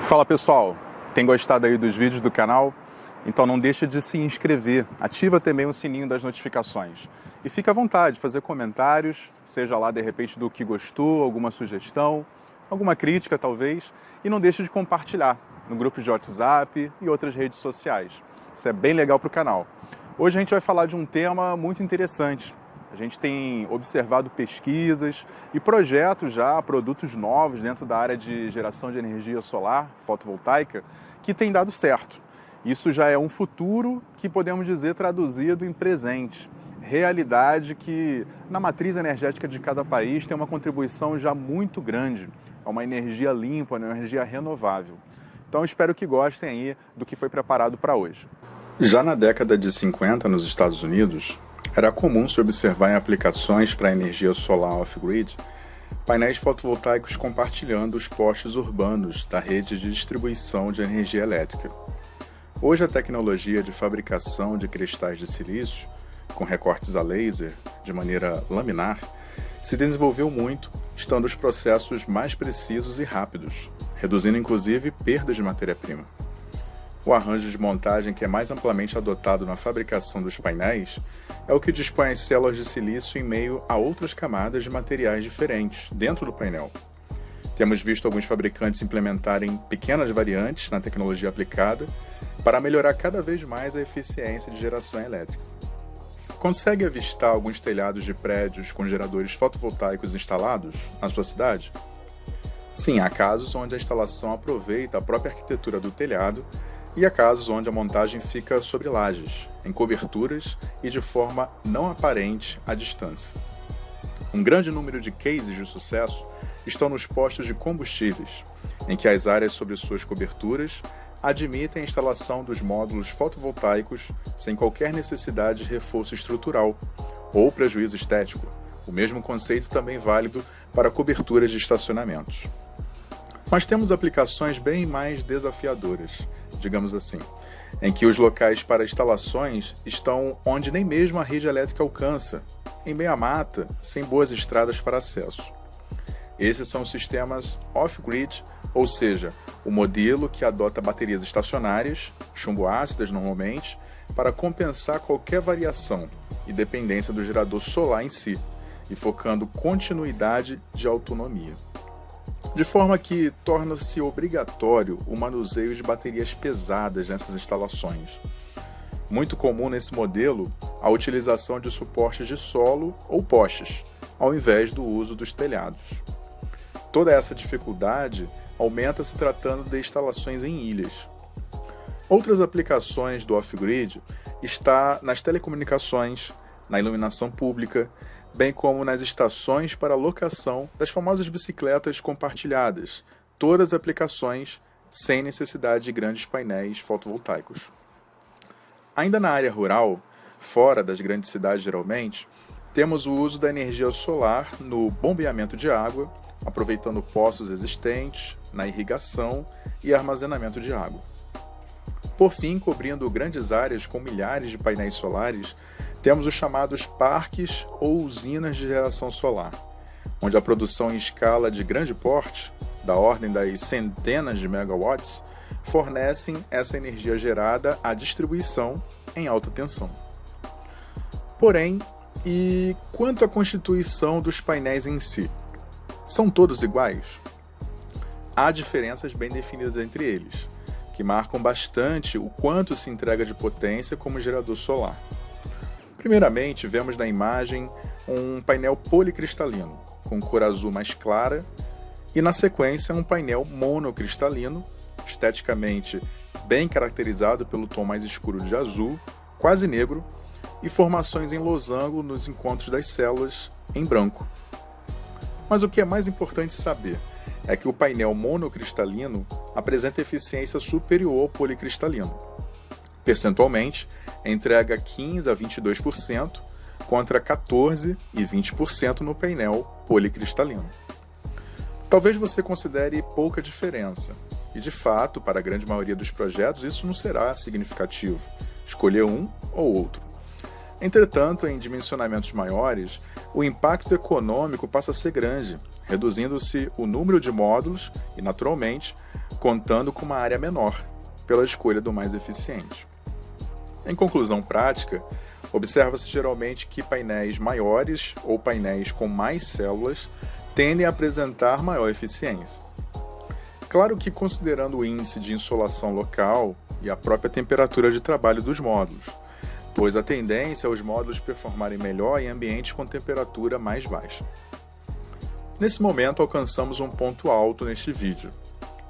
Fala pessoal, tem gostado aí dos vídeos do canal? Então não deixa de se inscrever, ativa também o sininho das notificações. E fica à vontade de fazer comentários, seja lá de repente do que gostou, alguma sugestão, alguma crítica talvez, e não deixe de compartilhar no grupo de WhatsApp e outras redes sociais. Isso é bem legal para o canal. Hoje a gente vai falar de um tema muito interessante. A gente tem observado pesquisas e projetos já, produtos novos dentro da área de geração de energia solar, fotovoltaica, que tem dado certo. Isso já é um futuro que podemos dizer traduzido em presente. Realidade que na matriz energética de cada país tem uma contribuição já muito grande. É uma energia limpa, uma energia renovável. Então espero que gostem aí do que foi preparado para hoje. Já na década de 50 nos Estados Unidos, era comum se observar em aplicações para energia solar off-grid painéis fotovoltaicos compartilhando os postes urbanos da rede de distribuição de energia elétrica. Hoje a tecnologia de fabricação de cristais de silício, com recortes a laser de maneira laminar, se desenvolveu muito, estando os processos mais precisos e rápidos, reduzindo inclusive perdas de matéria-prima. O arranjo de montagem que é mais amplamente adotado na fabricação dos painéis é o que dispõe as células de silício em meio a outras camadas de materiais diferentes dentro do painel. Temos visto alguns fabricantes implementarem pequenas variantes na tecnologia aplicada para melhorar cada vez mais a eficiência de geração elétrica. Consegue avistar alguns telhados de prédios com geradores fotovoltaicos instalados na sua cidade? Sim, há casos onde a instalação aproveita a própria arquitetura do telhado e há casos onde a montagem fica sobre lajes, em coberturas e de forma não aparente à distância. Um grande número de cases de sucesso estão nos postos de combustíveis, em que as áreas sobre suas coberturas admitem a instalação dos módulos fotovoltaicos sem qualquer necessidade de reforço estrutural ou prejuízo estético. O mesmo conceito também é válido para coberturas de estacionamentos. Mas temos aplicações bem mais desafiadoras, digamos assim, em que os locais para instalações estão onde nem mesmo a rede elétrica alcança, em meio à mata, sem boas estradas para acesso. Esses são os sistemas off-grid, ou seja, o modelo que adota baterias estacionárias, chumbo-ácidas normalmente, para compensar qualquer variação e dependência do gerador solar em si, e focando continuidade de autonomia. De forma que torna-se obrigatório o manuseio de baterias pesadas nessas instalações. Muito comum nesse modelo a utilização de suportes de solo ou postes, ao invés do uso dos telhados. Toda essa dificuldade aumenta se tratando de instalações em ilhas. Outras aplicações do off-grid está nas telecomunicações, na iluminação pública, bem como nas estações para locação das famosas bicicletas compartilhadas, todas aplicações sem necessidade de grandes painéis fotovoltaicos. Ainda na área rural, fora das grandes cidades geralmente, temos o uso da energia solar no bombeamento de água, aproveitando poços existentes, na irrigação e armazenamento de água. Por fim, cobrindo grandes áreas com milhares de painéis solares, temos os chamados parques ou usinas de geração solar, onde a produção em escala de grande porte, da ordem das centenas de megawatts, fornecem essa energia gerada à distribuição em alta tensão. Porém, e quanto à constituição dos painéis em si? São todos iguais? Há diferenças bem definidas entre eles, que marcam bastante o quanto se entrega de potência como gerador solar. Primeiramente, vemos na imagem um painel policristalino, com cor azul mais clara, e na sequência um painel monocristalino, esteticamente bem caracterizado pelo tom mais escuro de azul, quase negro, e formações em losango nos encontros das células em branco. Mas o que é mais importante saber é que o painel monocristalino apresenta eficiência superior ao policristalino. Percentualmente, entrega 15% a 22% contra 14% e 20% no painel policristalino. Talvez você considere pouca diferença, e de fato, para a grande maioria dos projetos, isso não será significativo, escolher um ou outro. Entretanto, em dimensionamentos maiores, o impacto econômico passa a ser grande, reduzindo-se o número de módulos e, naturalmente, contando com uma área menor, pela escolha do mais eficiente. Em conclusão prática, observa-se geralmente que painéis maiores ou painéis com mais células tendem a apresentar maior eficiência. Claro que considerando o índice de insolação local e a própria temperatura de trabalho dos módulos, pois a tendência é os módulos performarem melhor em ambientes com temperatura mais baixa. Nesse momento alcançamos um ponto alto neste vídeo,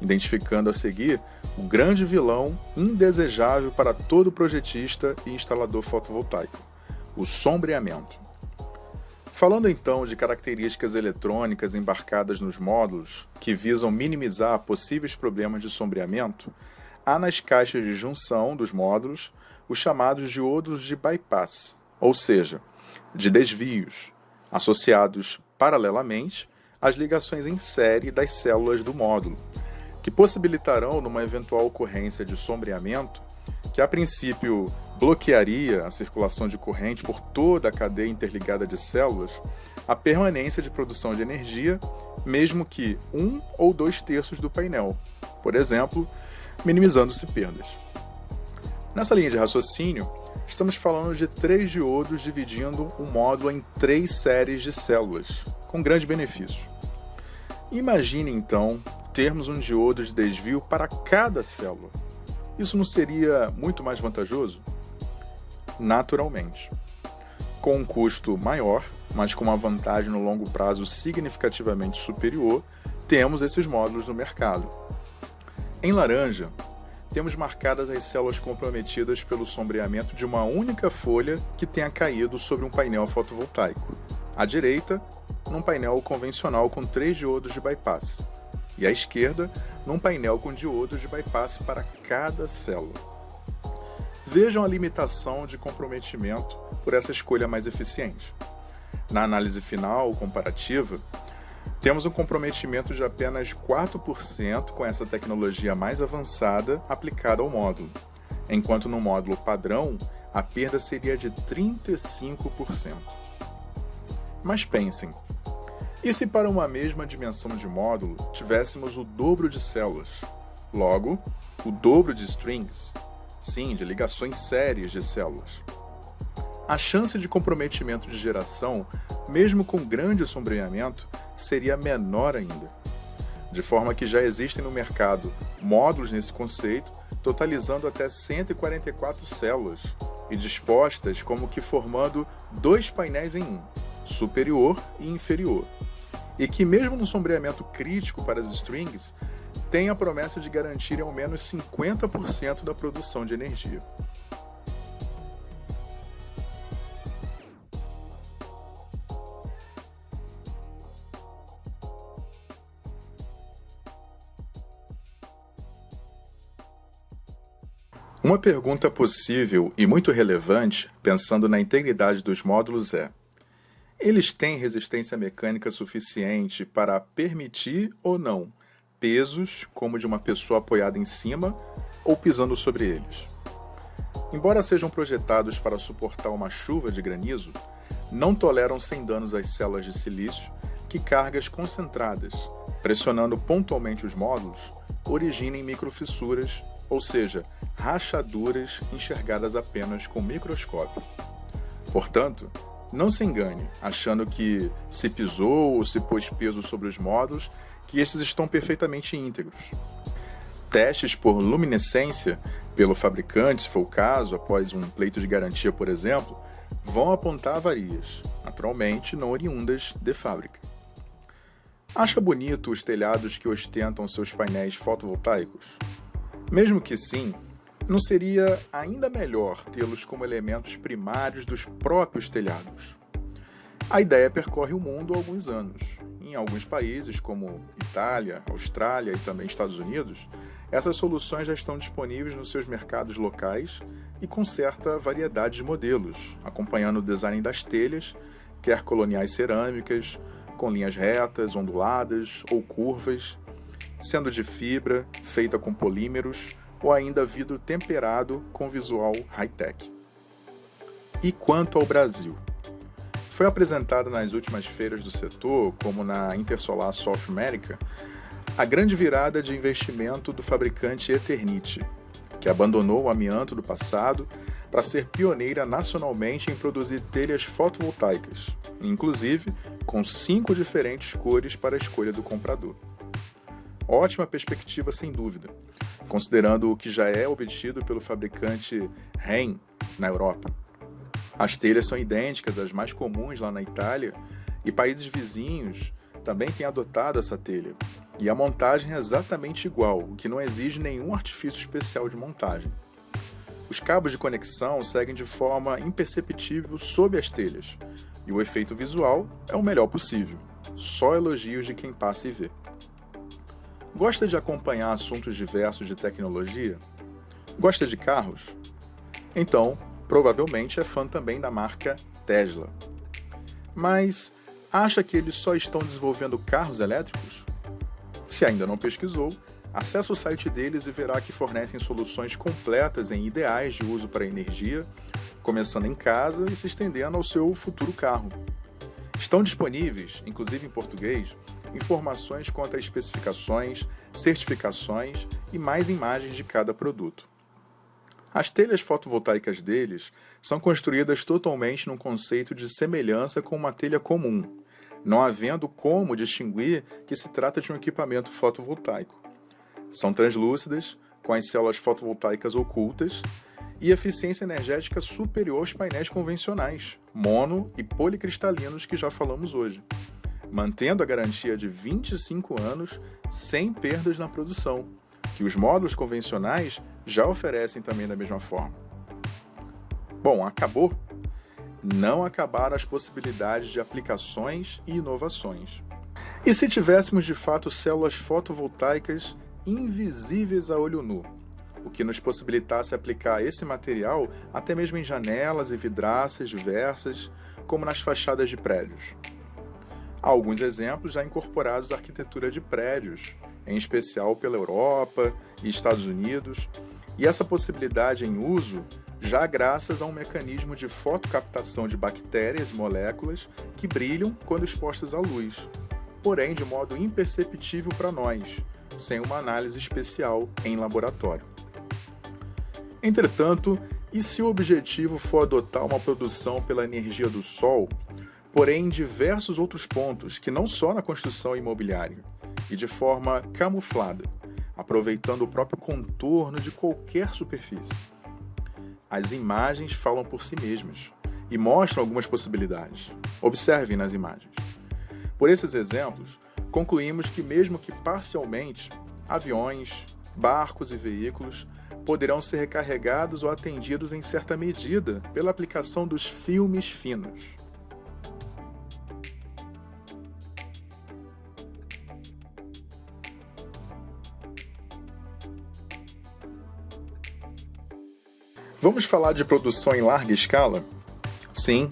identificando a seguir o grande vilão indesejável para todo projetista e instalador fotovoltaico, o sombreamento. Falando então de características eletrônicas embarcadas nos módulos que visam minimizar possíveis problemas de sombreamento, há nas caixas de junção dos módulos os chamados diodos de bypass, ou seja, de desvios, associados paralelamente às ligações em série das células do módulo, que possibilitarão, numa eventual ocorrência de sombreamento, que a princípio bloquearia a circulação de corrente por toda a cadeia interligada de células, a permanência de produção de energia, mesmo que 1 ou 2/3 do painel, por exemplo, minimizando-se perdas. Nessa linha de raciocínio, estamos falando de 3 diodos dividindo um módulo em 3 séries de células, com grande benefício. Imagine então termos um diodo de desvio para cada célula. Isso não seria muito mais vantajoso? Naturalmente. Com um custo maior, mas com uma vantagem no longo prazo significativamente superior, temos esses módulos no mercado. Em laranja, temos marcadas as células comprometidas pelo sombreamento de uma única folha que tenha caído sobre um painel fotovoltaico. À direita, num painel convencional com 3 diodos de bypass. E à esquerda, num painel com diodos de bypass para cada célula. Vejam a limitação de comprometimento por essa escolha mais eficiente. Na análise final comparativa, temos um comprometimento de apenas 4% com essa tecnologia mais avançada aplicada ao módulo, enquanto no módulo padrão a perda seria de 35%. Mas pensem, e se para uma mesma dimensão de módulo tivéssemos o dobro de células, logo, o dobro de strings, sim, de ligações sérias de células? A chance de comprometimento de geração, mesmo com grande sombreamento, seria menor ainda. De forma que já existem no mercado módulos nesse conceito, totalizando até 144 células e dispostas como que formando 2 painéis em um, superior e inferior, e que mesmo no sombreamento crítico para as strings, tem a promessa de garantir ao menos 50% da produção de energia. Uma pergunta possível e muito relevante, pensando na integridade dos módulos, é: eles têm resistência mecânica suficiente para permitir ou não pesos como de uma pessoa apoiada em cima ou pisando sobre eles? Embora sejam projetados para suportar uma chuva de granizo, não toleram sem danos às células de silício que cargas concentradas, pressionando pontualmente os módulos, originem microfissuras, ou seja, rachaduras enxergadas apenas com microscópio. Portanto, não se engane, achando que se pisou ou se pôs peso sobre os módulos, que estes estão perfeitamente íntegros. Testes por luminescência pelo fabricante, se for o caso, após um pleito de garantia, por exemplo, vão apontar avarias, naturalmente não oriundas de fábrica. Acha bonito os telhados que ostentam seus painéis fotovoltaicos? Mesmo que sim, não seria ainda melhor tê-los como elementos primários dos próprios telhados? A ideia percorre o mundo há alguns anos. Em alguns países, como Itália, Austrália e também Estados Unidos, essas soluções já estão disponíveis nos seus mercados locais e com certa variedade de modelos, acompanhando o design das telhas, quer coloniais cerâmicas, com linhas retas, onduladas ou curvas, sendo de fibra, feita com polímeros, ou ainda vidro temperado com visual high-tech. E quanto ao Brasil? foi apresentada nas últimas feiras do setor, como na Intersolar South America, a grande virada de investimento do fabricante Eternit, que abandonou o amianto do passado para ser pioneira nacionalmente em produzir telhas fotovoltaicas, inclusive com 5 diferentes cores para a escolha do comprador. Ótima perspectiva, sem dúvida, considerando o que já é obtido pelo fabricante Rhein na Europa. As telhas são idênticas às mais comuns lá na Itália e países vizinhos também têm adotado essa telha. E a montagem é exatamente igual, o que não exige nenhum artifício especial de montagem. Os cabos de conexão seguem de forma imperceptível sob as telhas, e o efeito visual é o melhor possível. Só elogios de quem passa e vê. Gosta de acompanhar assuntos diversos de tecnologia? Gosta de carros? Então, provavelmente é fã também da marca Tesla. Mas acha que eles só estão desenvolvendo carros elétricos? Se ainda não pesquisou, acesse o site deles e verá que fornecem soluções completas em ideais de uso para energia, começando em casa e se estendendo ao seu futuro carro. Estão disponíveis, inclusive em português, informações quanto a especificações, certificações e mais imagens de cada produto. As telhas fotovoltaicas deles são construídas totalmente num conceito de semelhança com uma telha comum, não havendo como distinguir que se trata de um equipamento fotovoltaico. São translúcidas, com as células fotovoltaicas ocultas, e eficiência energética superior aos painéis convencionais, mono e policristalinos que já falamos hoje, mantendo a garantia de 25 anos sem perdas na produção, que os módulos convencionais já oferecem também da mesma forma. Bom, acabou? Não acabaram as possibilidades de aplicações e inovações. E se tivéssemos de fato células fotovoltaicas invisíveis a olho nu, o que nos possibilitasse aplicar esse material até mesmo em janelas e vidraças diversas, como nas fachadas de prédios? Há alguns exemplos já incorporados à arquitetura de prédios, em especial pela Europa e Estados Unidos, e essa possibilidade em uso já graças a um mecanismo de fotocaptação de bactérias e moléculas que brilham quando expostas à luz, porém de modo imperceptível para nós, sem uma análise especial em laboratório. Entretanto, e se o objetivo for adotar uma produção pela energia do Sol, porém em diversos outros pontos, que não só na construção imobiliária, e de forma camuflada, aproveitando o próprio contorno de qualquer superfície? As imagens falam por si mesmas e mostram algumas possibilidades. Observem nas imagens. Por esses exemplos, concluímos que, mesmo que parcialmente, aviões, barcos e veículos poderão ser recarregados ou atendidos em certa medida pela aplicação dos filmes finos. Vamos falar de produção em larga escala? Sim,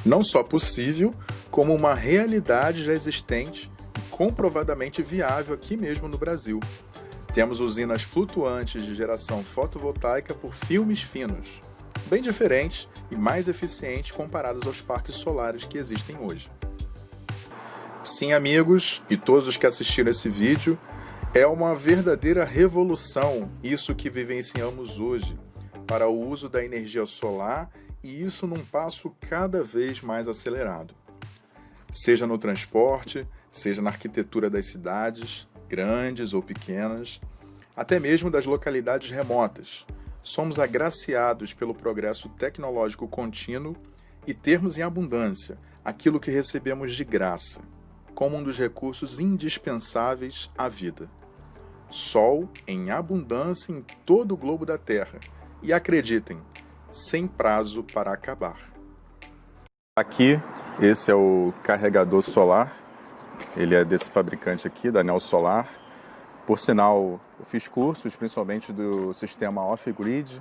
não só possível, como uma realidade já existente e comprovadamente viável aqui mesmo no Brasil. Temos usinas flutuantes de geração fotovoltaica por filmes finos, bem diferentes e mais eficientes comparados aos parques solares que existem hoje. Sim, amigos e todos os que assistiram esse vídeo, é uma verdadeira revolução isso que vivenciamos hoje para o uso da energia solar, e isso num passo cada vez mais acelerado. Seja no transporte, seja na arquitetura das cidades, grandes ou pequenas, até mesmo das localidades remotas. Somos agraciados pelo progresso tecnológico contínuo e termos em abundância aquilo que recebemos de graça, como um dos recursos indispensáveis à vida. Sol em abundância em todo o globo da Terra. E acreditem, sem prazo para acabar. Aqui, esse é o carregador solar. Ele é desse fabricante aqui, da Neo Solar. Por sinal, eu fiz cursos, principalmente do sistema off-grid,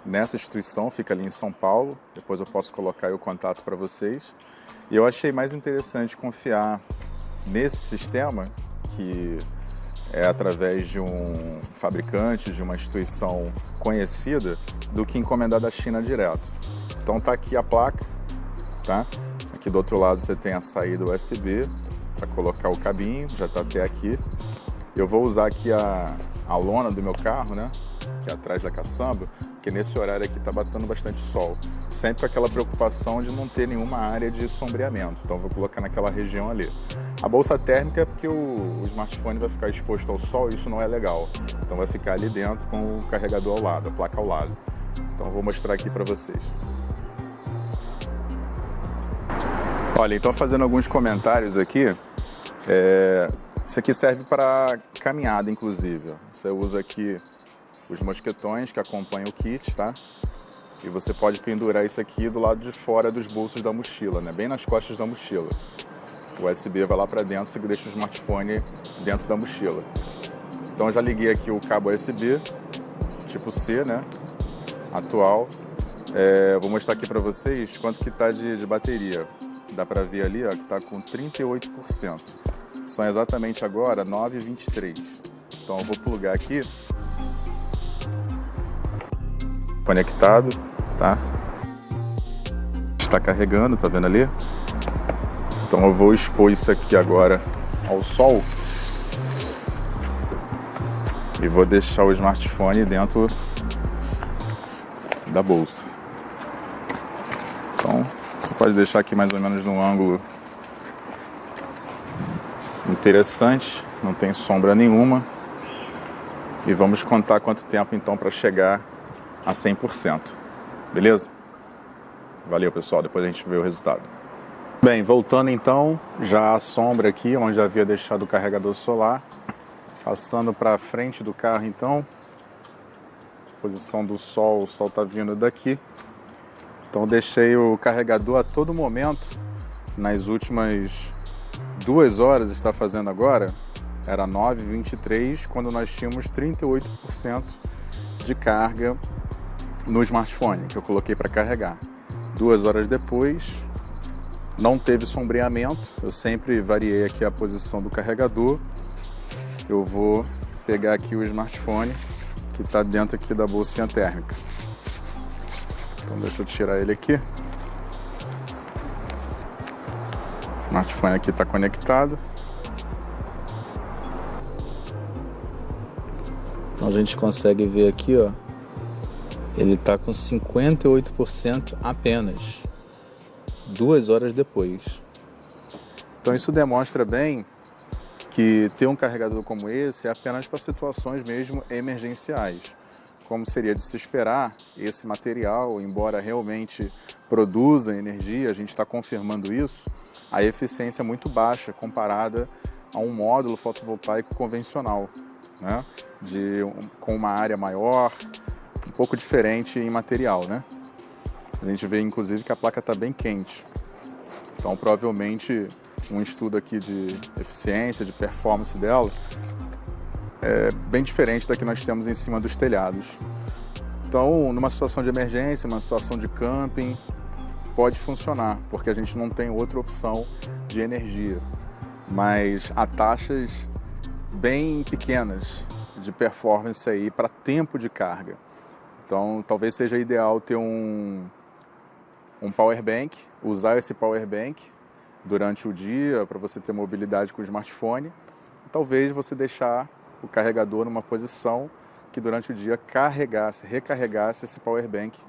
nessa instituição, fica ali em São Paulo. Depois eu posso colocar aí o contato para vocês. E eu achei mais interessante confiar nesse sistema, que é através de um fabricante, de uma instituição conhecida, do que encomendar da China direto. Então tá aqui a placa, tá? Aqui do outro lado você tem a saída USB para colocar o cabinho, já está até aqui. Eu vou usar aqui a lona do meu carro, né? Que é atrás da caçamba, porque nesse horário aqui está batendo bastante sol. Sempre com aquela preocupação de não ter nenhuma área de sombreamento, então vou colocar naquela região ali. A bolsa térmica é porque o smartphone vai ficar exposto ao sol e isso não é legal. Então vai ficar ali dentro com o carregador ao lado, a placa ao lado. Então vou mostrar aqui para vocês. Olha, então fazendo alguns comentários aqui, isso aqui serve para caminhada, inclusive. Você usa aqui os mosquetões que acompanham o kit, tá? E você pode pendurar isso aqui do lado de fora dos bolsos da mochila, né? Bem nas costas da mochila. O USB vai lá para dentro, você deixa o smartphone dentro da mochila. Então eu já liguei aqui o cabo USB, tipo C, né? Atual. Vou mostrar aqui para vocês quanto que tá de bateria. Dá para ver ali, ó, que tá com 38%. São exatamente agora 9h23. Então eu vou plugar aqui. Conectado, tá? Está carregando, tá vendo ali? Então eu vou expor isso aqui agora ao sol e vou deixar o smartphone dentro da bolsa. Então você pode deixar aqui mais ou menos num ângulo interessante, não tem sombra nenhuma. E vamos contar quanto tempo então para chegar a 100%. Beleza? Valeu, pessoal, depois a gente vê o resultado. Bem, voltando então, já a sombra aqui, onde havia deixado o carregador solar. Passando para frente do carro então. Posição do sol, o sol está vindo daqui. Então deixei o carregador a todo momento, nas últimas 2 horas está fazendo agora, era 9h23, quando nós tínhamos 38% de carga no smartphone, que eu coloquei para carregar. 2 horas depois, não teve sombreamento, eu sempre variei aqui a posição do carregador. Eu vou pegar aqui o smartphone, que está dentro aqui da bolsinha térmica. Então deixa eu tirar ele aqui. O smartphone aqui está conectado. Então a gente consegue ver aqui, ó. Ele está com 58% apenas, 2 horas depois. Então isso demonstra bem que ter um carregador como esse é apenas para situações mesmo emergenciais. Como seria de se esperar, esse material, embora realmente produza energia, a gente está confirmando isso, a eficiência é muito baixa comparada a um módulo fotovoltaico convencional, né? Com uma área maior, um pouco diferente em material, né? A gente vê inclusive que a placa está bem quente. Então provavelmente um estudo aqui de eficiência, de performance dela, é bem diferente da que nós temos em cima dos telhados. Então, numa situação de emergência, uma situação de camping, pode funcionar, porque a gente não tem outra opção de energia. Mas há taxas bem pequenas de performance aí para tempo de carga. Então, talvez seja ideal ter um power bank, usar esse power bank durante o dia para você ter mobilidade com o smartphone. E talvez você deixar o carregador numa posição que durante o dia recarregasse esse power bank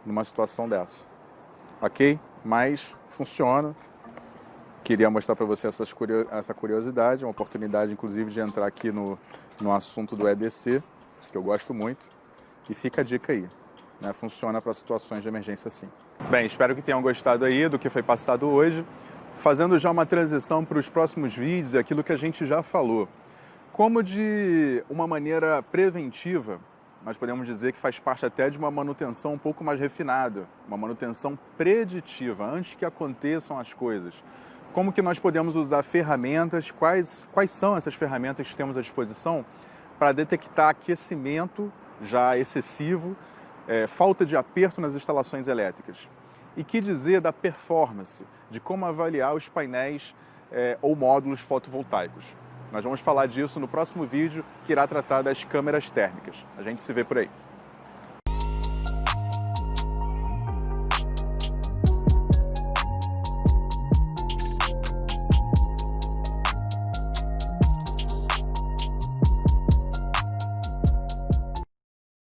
numa situação dessa. Ok? Mas funciona. Queria mostrar para você essa curiosidade, uma oportunidade inclusive de entrar aqui no assunto do EDC, que eu gosto muito. E fica a dica aí, né? Funciona para situações de emergência sim. Bem, espero que tenham gostado aí do que foi passado hoje. Fazendo já uma transição para os próximos vídeos, aquilo que a gente já falou. Como de uma maneira preventiva, nós podemos dizer que faz parte até de uma manutenção um pouco mais refinada, uma manutenção preditiva, antes que aconteçam as coisas. Como que nós podemos usar ferramentas, quais são essas ferramentas que temos à disposição para detectar aquecimento já excessivo, falta de aperto nas instalações elétricas. E que dizer da performance, de como avaliar os painéis ou módulos fotovoltaicos. Nós vamos falar disso no próximo vídeo, que irá tratar das câmeras térmicas. A gente se vê por aí.